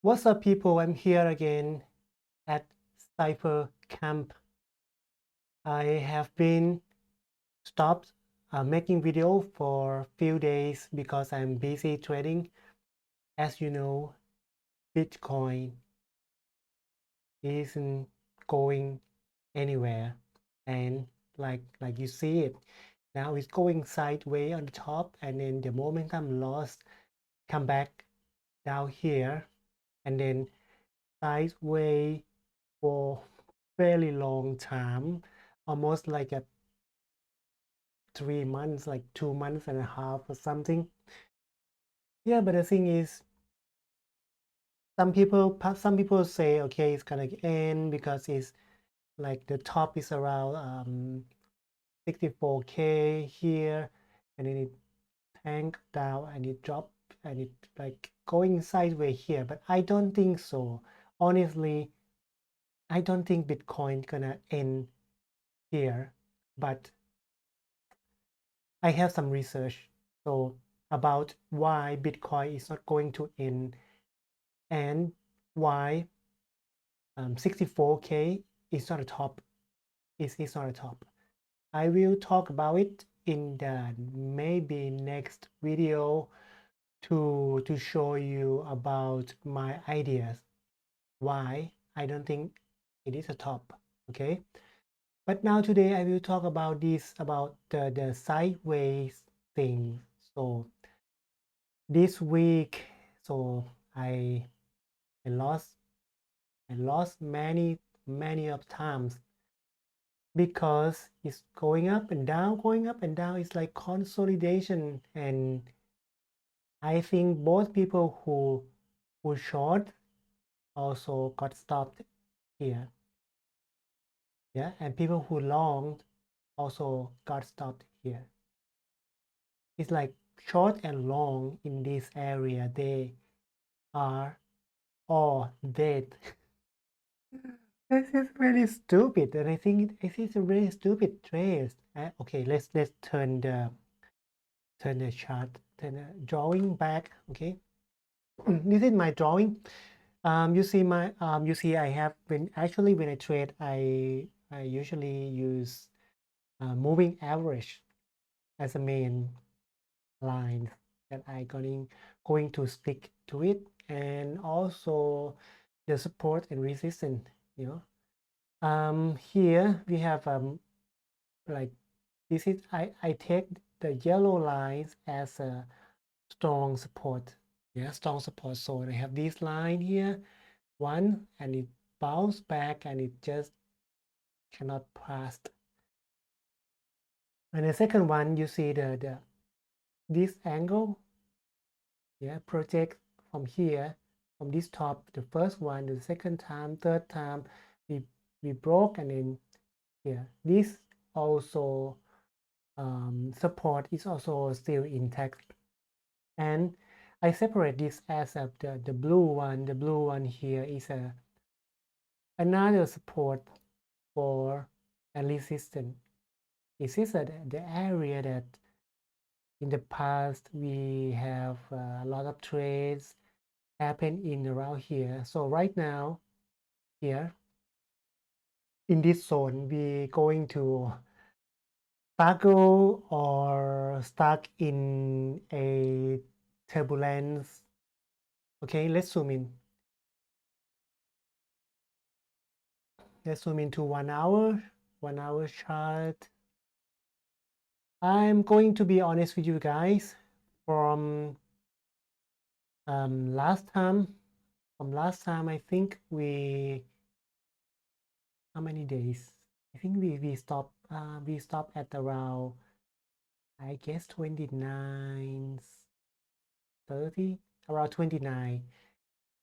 What's up, people? I'm here again at Cypher Camp. I have been stopped making video for a few days because I'm busy trading. As you know, Bitcoin isn't going anywhere, and like you see it now, it's going sideways on the top, and then the momentum loss come back down here, and then sideways for fairly long time, almost like a 3 months, like 2 months and a half or something. Yeah, but the thing is, some people say, okay, it's gonna end because it's like the top is around 64K here, and then it tank down and it drop and it like going sideways here. But I don't think so. Honestly, I don't think Bitcoin gonna end here. But I have some research so about why Bitcoin is not going to end and why 64K is not a top. Is not a top. I will talk about it in the maybe next video to show you about my ideas why I don't think it is a top. Okay, but now today I will talk about the sideways thing. So this week, so I I lost I lost many of times because it's going up and down, going up and down. It's like consolidation, and I think both people who short also got stopped here. Yeah, and people who long also got stopped here. It's like short and long in this area, they are all dead. This is really stupid, and I think it is a really stupid trade. Okay, let's turn the chart, turn the drawing back. Okay, this is my drawing. You see I have when I trade, I usually use moving average as a main line that I going to stick to it, and also the support and resistance. You know. Here we have like this is I take the yellow lines as a strong support. Yeah, strong support. So I have this line here, one, and it bounce back and it just cannot pass. And the second one, you see the this angle, yeah, project from here, from this top, the first one, the second time, third time, we broke, and then here, this also support is also still intact. And I separate this as the blue one. The blue one here is another support for a resistance. This is the area that in the past we have a lot of trades happen in around here. So right now here in this zone, we going to struggle or stuck in a turbulence. Okay, let's zoom in. Let's zoom into 1 hour chart. I'm going to be honest with you guys. From last time, I think how many days? I think we stopped at around, I guess, 29, 30, around 29.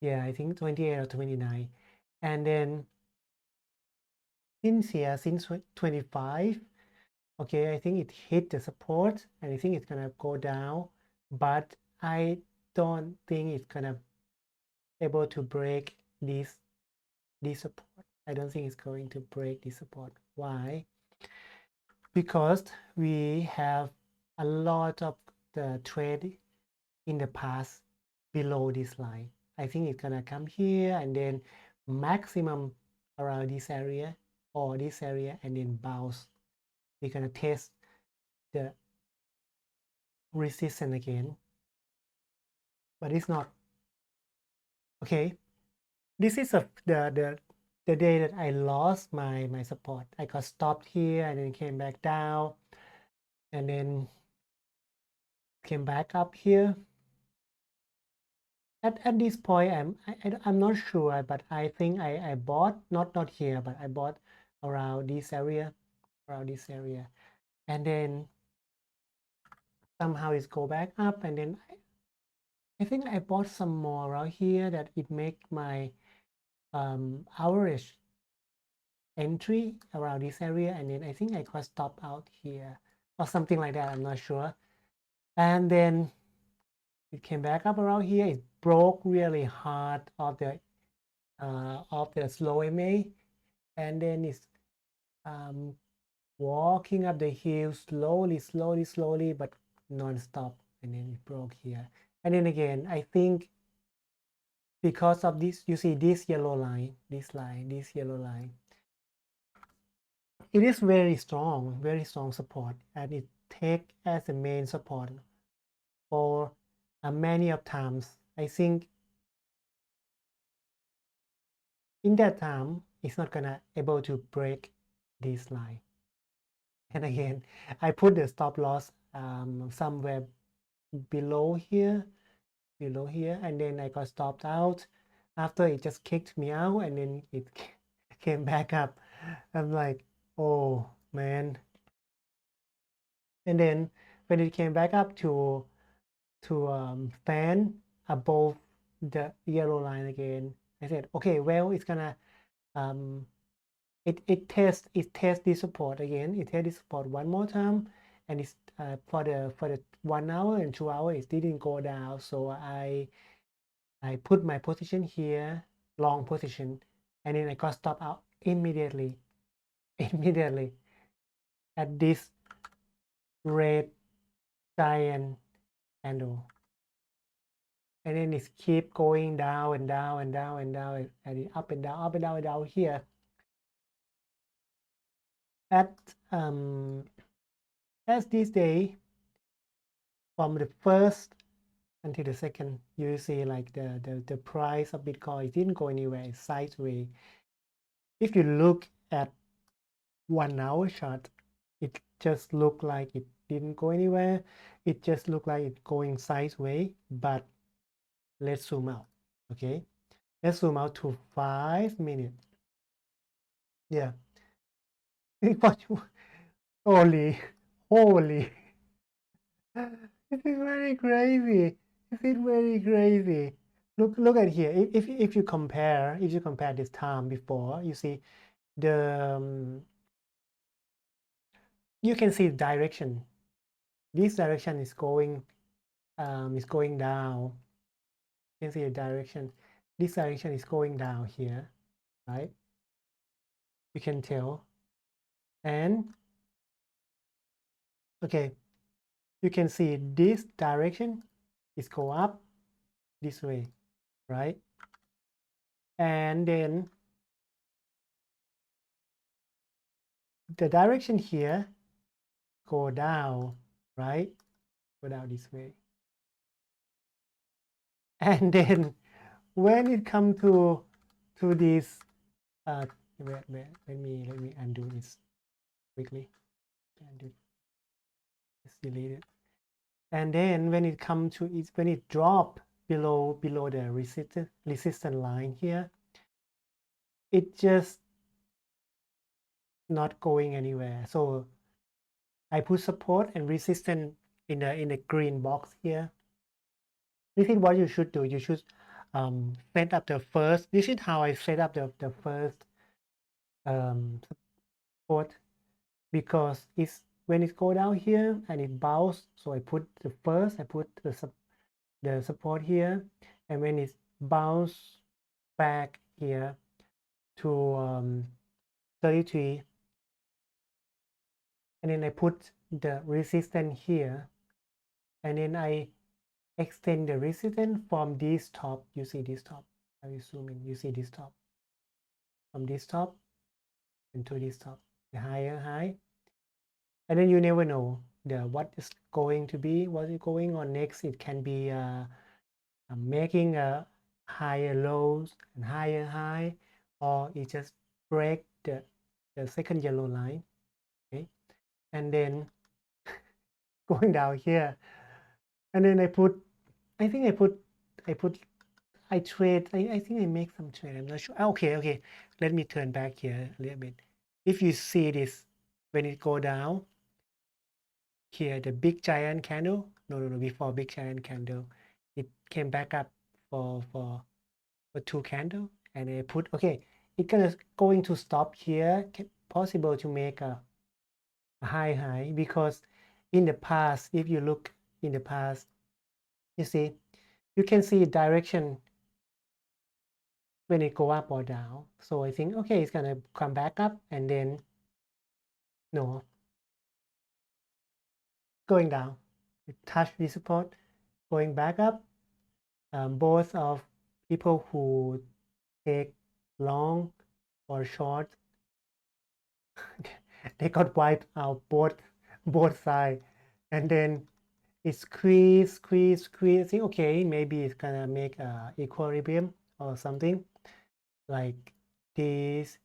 Yeah, I think 28 or 29. And then since 25, okay, I think it hit the support, and I think it's gonna go down, but I don't think it's gonna able to break this support. I don't think it's going to break this support. Why? Because we have a lot of the trade in the past below this line. I think it's gonna come here and then maximum around this area or this area and then bounce. We're gonna test the resistance again, but it's not okay. This is the day that I lost my support. I got stopped here and then came back down and then came back up here. At this point, I'm not sure, but I think I bought not here, but I bought around this area, and then somehow it's go back up, and then I think I bought some more around here that it make my average entry around this area, and then I think I got stop out here or something like that. I'm not sure, and then it came back up around here. It broke really hard of the slow MA, and then it's walking up the hill slowly, but non-stop, and then it broke here. And then again, I think because of this, you see this yellow line, this yellow line, it is very strong support, and it take as a main support for many of times. I think in that time, it's not gonna able to break this line. And again, I put the stop loss somewhere below here, and then I got stopped out. After it just kicked me out, and then it came back up. I'm like, oh man. And then when it came back up to fan above the yellow line again, I said, okay, well, it's gonna it tests this support again. It tests this support one more time, and it's for the 1 hour and 2 hours it didn't go down. So I put my position here, long position, and then I got stop out immediately at this red giant candle, and then it keep going down and down and down and down and up and down, and down here at as this day from the first until the second, you see like the price of Bitcoin didn't go anywhere, it's sideways. If you look at 1 hour chart, it just looked like it didn't go anywhere. It just looked like it's going sideways. But let's zoom out. Okay, let's zoom out to 5 minutes. Yeah. holy this is very crazy. This is very crazy. Look at here. If you compare this time before, you see the you can see the direction. This direction is going down. You can see the direction. This direction is going down here, right? You can tell. And okay, you can see this direction is go up this way, right? And then the direction here go down, right? Go down this way. And then when it comes to this let me undo this quickly. Just delete it. And then when it comes to it, when it drop below the resistance line here, it just not going anywhere. So I put support and resistance in the green box here. This is what you should do. You should set up the first. This is how I set up the first support, because it's when it go down here and it bounce. So I put the first. I put the support here, and when it bounce back here to 33, and then I put the resistance here, and then I extend the resistance from this top. You see this top. I will zoom in. You see this top. From this top into this top, the higher high. And then you never know what is going to be, what is going on next. It can be making a higher lows and higher high, or it just break the second yellow line. Okay, and then going down here, and then I trade. I think I make some trade. I'm not sure. Okay. Let me turn back here a little bit. If you see this, when it go down here, the big giant candle. No. Before big giant candle, it came back up for two candle, and I put okay. It's going to stop here. Possible to make a high because in the past, if you look in the past, you see, you can see direction when it go up or down. So I think okay, it's gonna come back up and then no, going down. It touch the support, going back up. Both of people who take long or short, they got wiped out both sides, and then it squeeze. Think okay, maybe it's gonna make a equilibrium or something like this.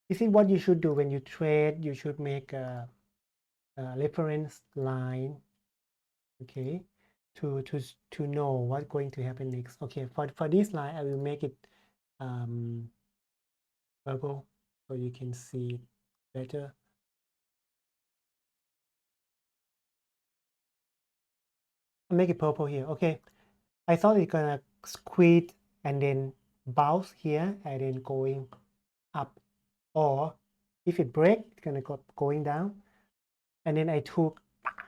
You see what you should do when you trade? You should make a reference line, okay, to know what's going to happen next. Okay, for this line, I will make it purple so you can see it better. I'll make it purple here. Okay, I thought it's gonna squeeze and then bounce here and then going up, or if it break, it's gonna go going down. And then I took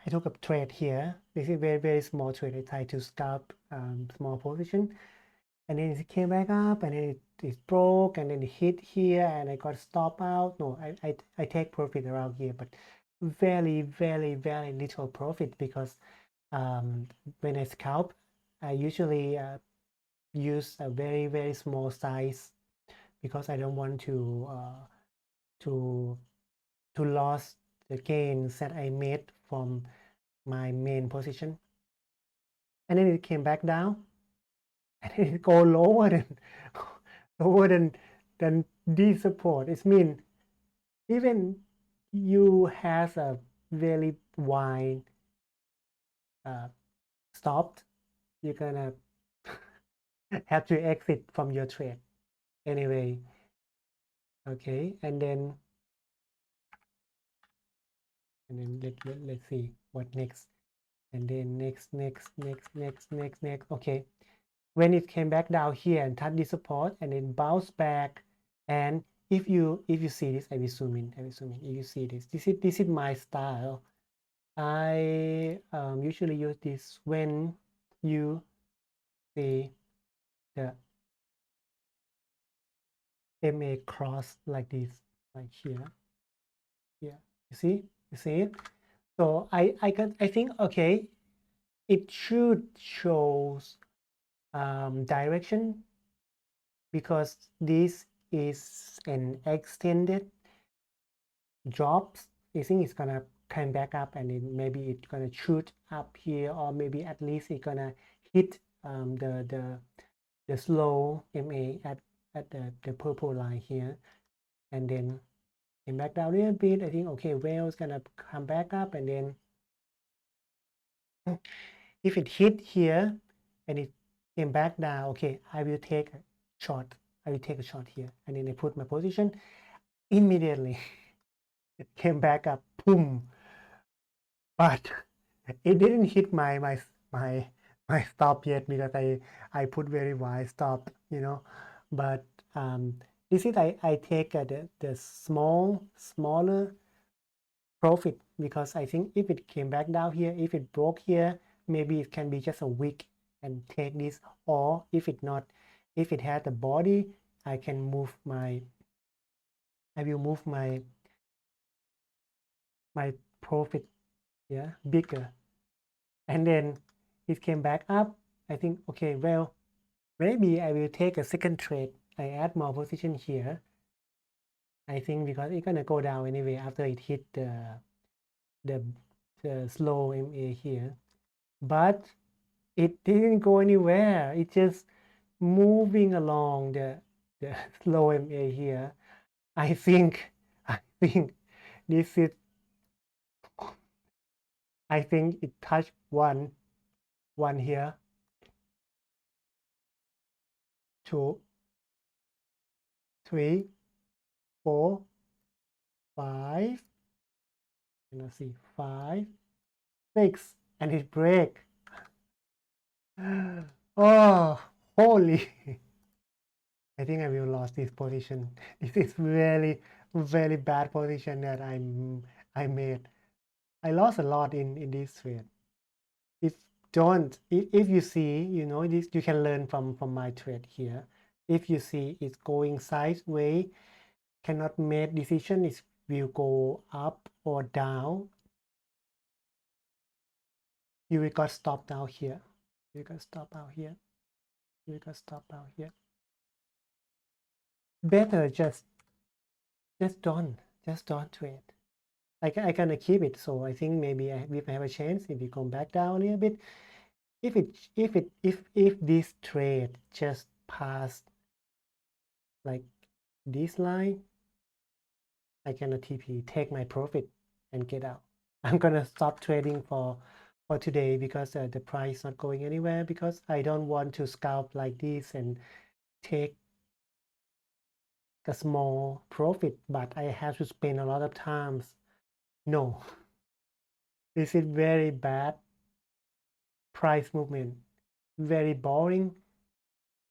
a trade here. This is very small trade. I tried to scalp small position, and then it came back up, and then it broke, and then it hit here, and I got stop out. No, I take profit around here, but very little profit because when I scalp, I usually use a very small size because I don't want to lose the gains that I made from my main position. And then it came back down, and it go lower than this support. It means even you have a very wide stopped, you're gonna have to exit from your trade anyway. Okay, and then let's see what next. And then next. Okay, when it came back down here and touch the support and then bounce back, and if you see this, I will zoom in. If you see this is my style. I usually use this when you see the MA cross like this, like here. Yeah, you see it. So I think okay, it should shows direction because this is an extended drops. I think it's gonna come back up, and then maybe it's gonna shoot up here, or maybe at least it's gonna hit the slow MA at the purple line here, and then came back down a little bit. I think okay, whale's gonna come back up, and then if it hit here and it came back down, okay, I will take a shot. I will take a shot here, and then I put my position immediately. It came back up, boom, but it didn't hit my stop yet because I put very wide stop, but this is I take the smaller profit because I think if it came back down here, if it broke here, maybe it can be just a wick and take this, or if it not, if it had a body, I can move I will move my profit, yeah, bigger, and then it came back up. I think, okay, well, maybe I will take a second trade. I add more position here. I think because it's gonna go down anyway after it hit the slow MA here, but it didn't go anywhere. It just moving along the slow MA here. I think this is, I think it touched one here, 2, 3, 4, 5. Let's see, 5, 6, and it break. Oh, holy! I think I will lose this position. This is really very bad position that I made. I lost a lot in this trade. If if you see, you know, this, you can learn from my trade here. If you see it's going sideways, cannot make decision, it will go up or down. You will got stop down here. You got stop out here. You got stop out here. Better just don't trade. I gonna keep it. So I think maybe we have a chance if we come back down a little bit. If this trade just passed like this line, I can TP, take my profit and get out. I'm gonna stop trading for today because the price not going anywhere, because I don't want to scalp like this and take a small profit, but I have to spend a lot of times. No, this is very bad price movement, very boring.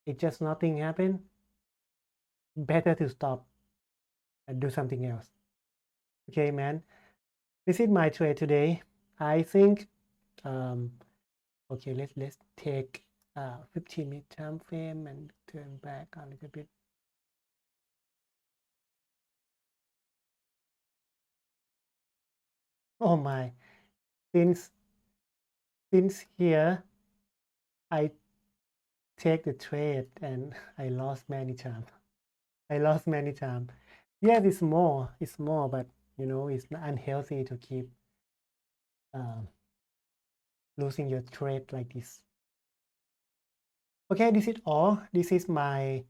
It just nothing happened. Better to stop and do something else. Okay, man. This is my trade today. I think okay, let's take 15-minute time frame and turn back a little bit. Oh my, since here I take the trade and I lost many times. I lost many times. Yes, it's more, but you know, it's unhealthy to keep losing your trade like this. Okay, this is all. This is my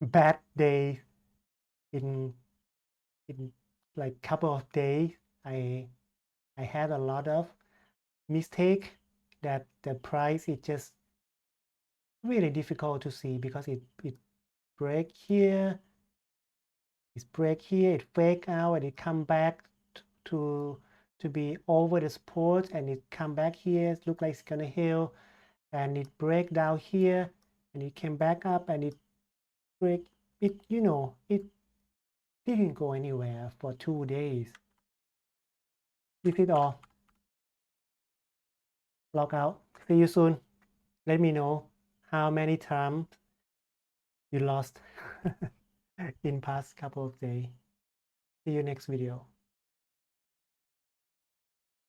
bad day in like couple of days. I had a lot of mistake that the price is just really difficult to see because it break here, it fake out, and it come back to be over the support, and it come back here. It look like it's gonna heal, and it break down here, and it came back up, and it break it. You know, it didn't go anywhere for 2 days. This is all. Log out. See you soon. Let me know how many times you lost in past couple of days. See you next video.